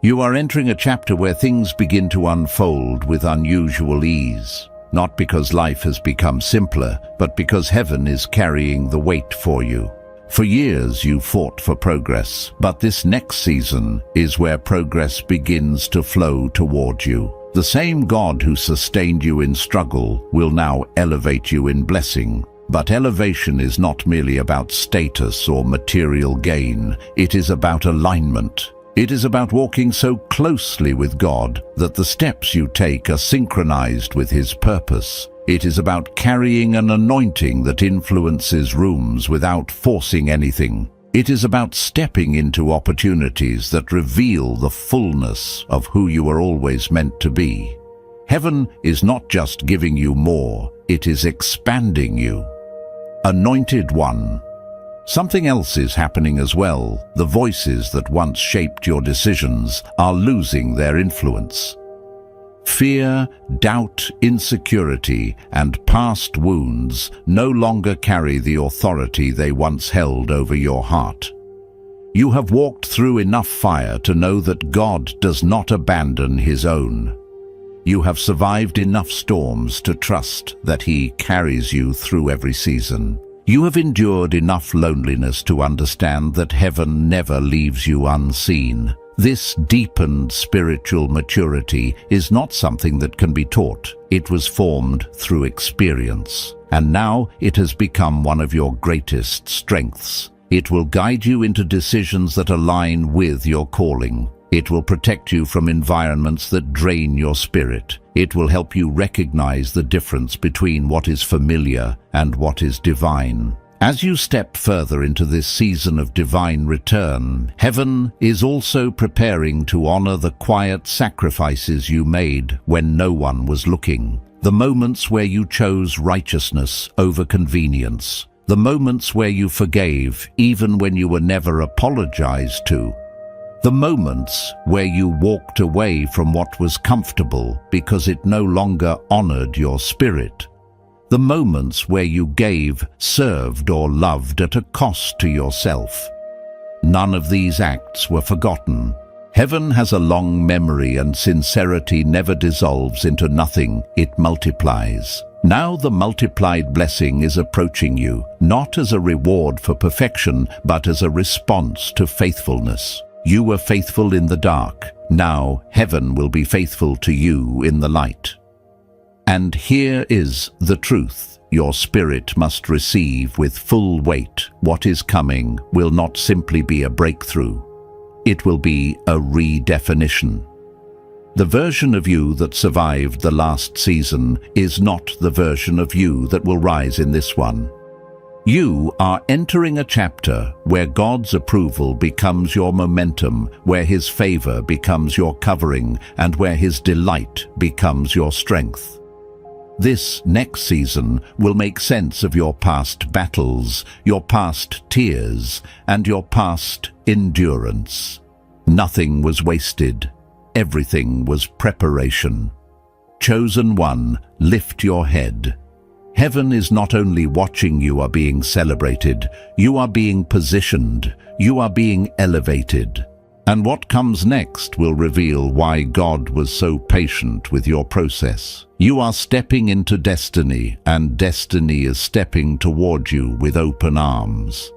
You are entering a chapter where things begin to unfold with unusual ease, not because life has become simpler, but because heaven is carrying the weight for you. For years you fought for progress, but this next season is where progress begins to flow toward you. The same God who sustained you in struggle will now elevate you in blessing. But elevation is not merely about status or material gain. It is about alignment. It is about walking so closely with God that the steps you take are synchronized with His purpose. It is about carrying an anointing that influences rooms without forcing anything. It is about stepping into opportunities that reveal the fullness of who you were always meant to be. Heaven is not just giving you more, it is expanding you. Anointed one. Something else is happening as well. The voices that once shaped your decisions are losing their influence. Fear, doubt, insecurity, and past wounds no longer carry the authority they once held over your heart. You have walked through enough fire to know that God does not abandon His own. You have survived enough storms to trust that He carries you through every season. You have endured enough loneliness to understand that heaven never leaves you unseen. This deepened spiritual maturity is not something that can be taught. It was formed through experience, and now it has become one of your greatest strengths. It will guide you into decisions that align with your calling. It will protect you from environments that drain your spirit. It will help you recognize the difference between what is familiar and what is divine. As you step further into this season of divine return, heaven is also preparing to honor the quiet sacrifices you made when no one was looking. The moments where you chose righteousness over convenience. The moments where you forgave even when you were never apologized to. The moments where you walked away from what was comfortable because it no longer honored your spirit. The moments where you gave, served, or loved at a cost to yourself. None of these acts were forgotten. Heaven has a long memory, and sincerity never dissolves into nothing, it multiplies. Now the multiplied blessing is approaching you, not as a reward for perfection, but as a response to faithfulness. You were faithful in the dark. Now heaven will be faithful to you in the light. And here is the truth. Your spirit must receive with full weight. What is coming will not simply be a breakthrough. It will be a redefinition. The version of you that survived the last season is not the version of you that will rise in this one. You are entering a chapter where God's approval becomes your momentum, where His favor becomes your covering, and where His delight becomes your strength. This next season will make sense of your past battles, your past tears, and your past endurance. Nothing was wasted. Everything was preparation. Chosen one, lift your head. Heaven is not only watching you are being celebrated, you are being positioned, you are being elevated. And what comes next will reveal why God was so patient with your process. You are stepping into destiny, and destiny is stepping toward you with open arms.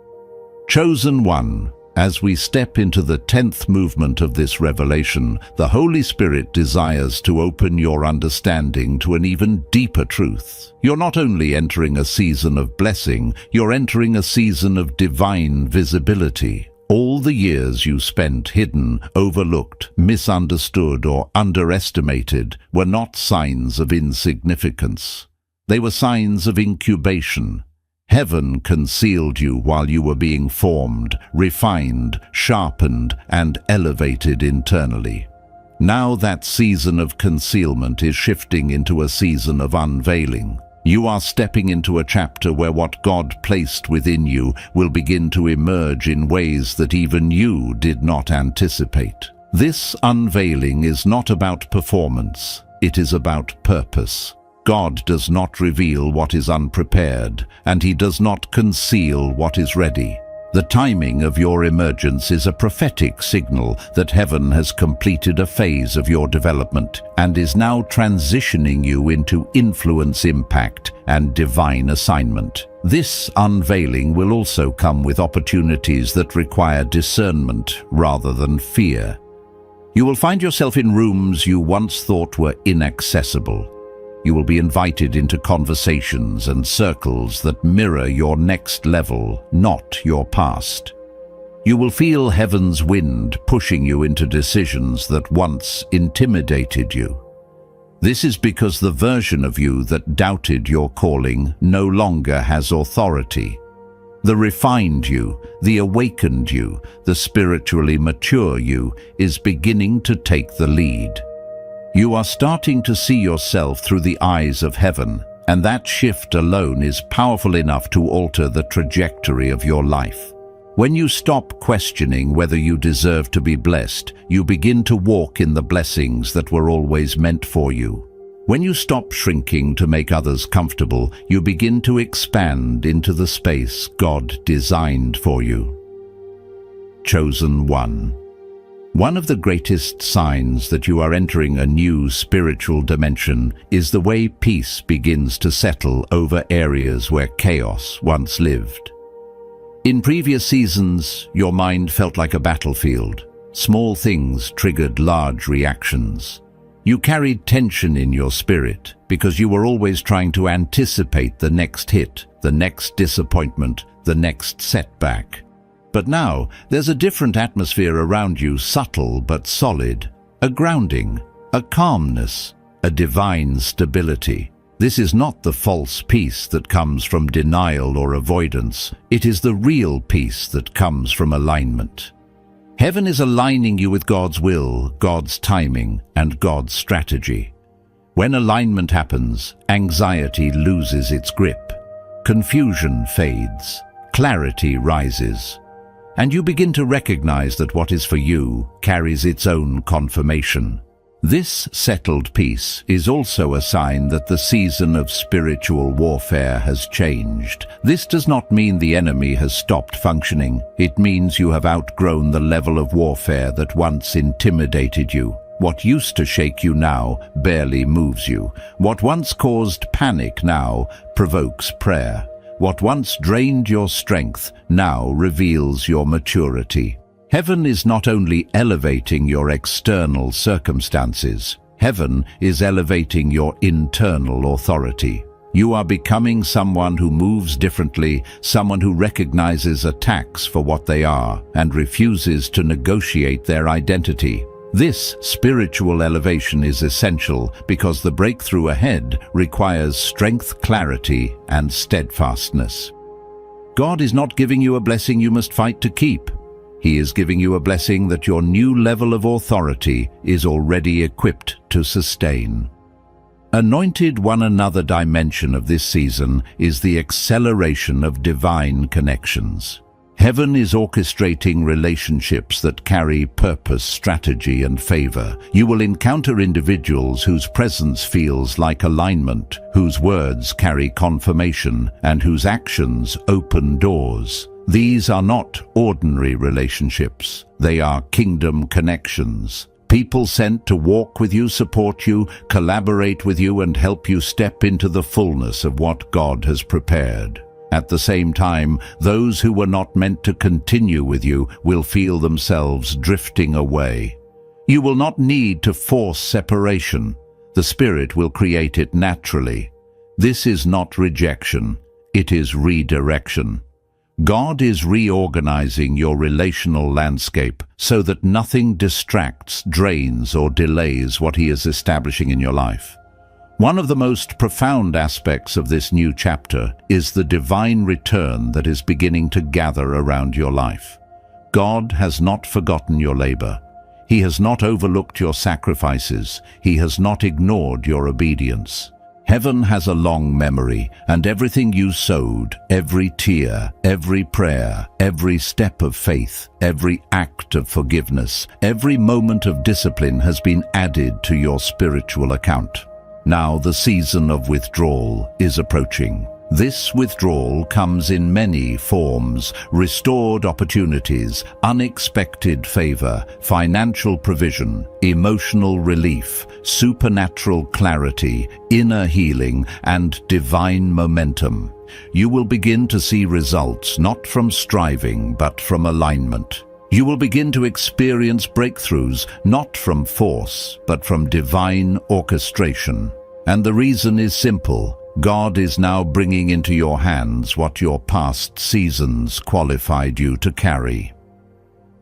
Chosen one, as we step into the 10th movement of this revelation, the Holy Spirit desires to open your understanding to an even deeper truth. You're not only entering a season of blessing, you're entering a season of divine visibility. All the years you spent hidden, overlooked, misunderstood, or underestimated were not signs of insignificance. They were signs of incubation. Heaven concealed you while you were being formed, refined, sharpened, and elevated internally. Now that season of concealment is shifting into a season of unveiling. You are stepping into a chapter where what God placed within you will begin to emerge in ways that even you did not anticipate. This unveiling is not about performance, it is about purpose. God does not reveal what is unprepared, and He does not conceal what is ready. The timing of your emergence is a prophetic signal that heaven has completed a phase of your development and is now transitioning you into influence, impact, and divine assignment. This unveiling will also come with opportunities that require discernment rather than fear. You will find yourself in rooms you once thought were inaccessible. You will be invited into conversations and circles that mirror your next level, not your past. You will feel heaven's wind pushing you into decisions that once intimidated you. This is because the version of you that doubted your calling no longer has authority. The refined you, the awakened you, the spiritually mature you is beginning to take the lead. You are starting to see yourself through the eyes of heaven, and that shift alone is powerful enough to alter the trajectory of your life. When you stop questioning whether you deserve to be blessed, you begin to walk in the blessings that were always meant for you. When you stop shrinking to make others comfortable, you begin to expand into the space God designed for you. Chosen one. One of the greatest signs that you are entering a new spiritual dimension is the way peace begins to settle over areas where chaos once lived. In previous seasons, your mind felt like a battlefield. Small things triggered large reactions. You carried tension in your spirit because you were always trying to anticipate the next hit, the next disappointment, the next setback. But now, there's a different atmosphere around you, subtle but solid, a grounding, a calmness, a divine stability. This is not the false peace that comes from denial or avoidance. It is the real peace that comes from alignment. Heaven is aligning you with God's will, God's timing, and God's strategy. When alignment happens, anxiety loses its grip, confusion fades, clarity rises, and you begin to recognize that what is for you carries its own confirmation. This settled peace is also a sign that the season of spiritual warfare has changed. This does not mean the enemy has stopped functioning. It means you have outgrown the level of warfare that once intimidated you. What used to shake you now barely moves you. What once caused panic now provokes prayer. What once drained your strength now reveals your maturity. Heaven is not only elevating your external circumstances, heaven is elevating your internal authority. You are becoming someone who moves differently, someone who recognizes attacks for what they are and refuses to negotiate their identity. This spiritual elevation is essential because the breakthrough ahead requires strength, clarity, and steadfastness. God is not giving you a blessing you must fight to keep. He is giving you a blessing that your new level of authority is already equipped to sustain. Anointed one another dimension of this season is the acceleration of divine connections. Heaven is orchestrating relationships that carry purpose, strategy, and favor. You will encounter individuals whose presence feels like alignment, whose words carry confirmation, and whose actions open doors. These are not ordinary relationships. They are kingdom connections. People sent to walk with you, support you, collaborate with you, and help you step into the fullness of what God has prepared. At the same time, those who were not meant to continue with you will feel themselves drifting away. You will not need to force separation. The Spirit will create it naturally. This is not rejection. It is redirection. God is reorganizing your relational landscape so that nothing distracts, drains, or delays what He is establishing in your life. One of the most profound aspects of this new chapter is the divine return that is beginning to gather around your life. God has not forgotten your labor. He has not overlooked your sacrifices. He has not ignored your obedience. Heaven has a long memory, and everything you sowed, every tear, every prayer, every step of faith, every act of forgiveness, every moment of discipline has been added to your spiritual account. Now the season of withdrawal is approaching. This withdrawal comes in many forms: restored opportunities, unexpected favor, financial provision, emotional relief, supernatural clarity, inner healing, and divine momentum. You will begin to see results not from striving but from alignment. You will begin to experience breakthroughs, not from force, but from divine orchestration. And the reason is simple. God is now bringing into your hands what your past seasons qualified you to carry.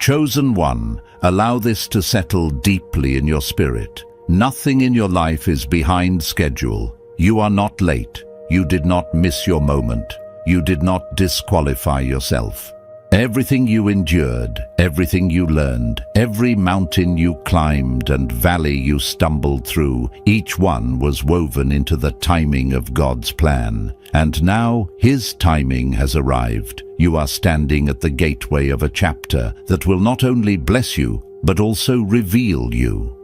Chosen one, allow this to settle deeply in your spirit. Nothing in your life is behind schedule. You are not late. You did not miss your moment. You did not disqualify yourself. Everything you endured, everything you learned, every mountain you climbed and valley you stumbled through, each one was woven into the timing of God's plan. And now His timing has arrived. You are standing at the gateway of a chapter that will not only bless you, but also reveal you.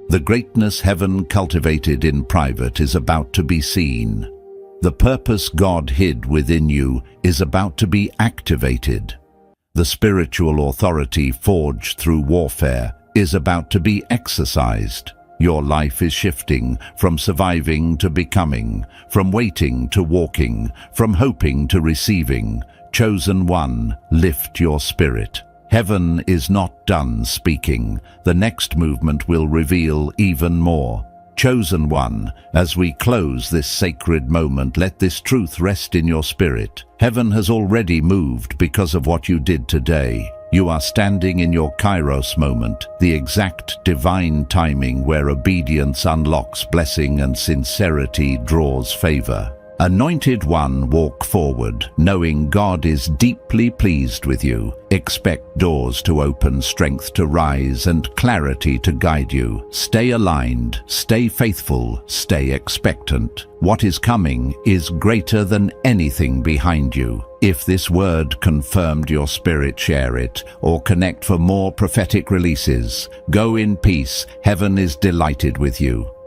The greatness heaven cultivated in private is about to be seen. The purpose God hid within you is about to be activated. The spiritual authority forged through warfare is about to be exercised. Your life is shifting from surviving to becoming, from waiting to walking, from hoping to receiving. Chosen one, lift your spirit. Heaven is not done speaking. The next movement will reveal even more. Chosen one, as we close this sacred moment, let this truth rest in your spirit. Heaven has already moved because of what you did today. You are standing in your Kairos moment, the exact divine timing where obedience unlocks blessing and sincerity draws favor. Anointed one, walk forward, knowing God is deeply pleased with you. Expect doors to open, strength to rise, and clarity to guide you. Stay aligned, stay faithful, stay expectant. What is coming is greater than anything behind you. If this word confirmed your spirit, share it, or connect for more prophetic releases. Go in peace. Heaven is delighted with you.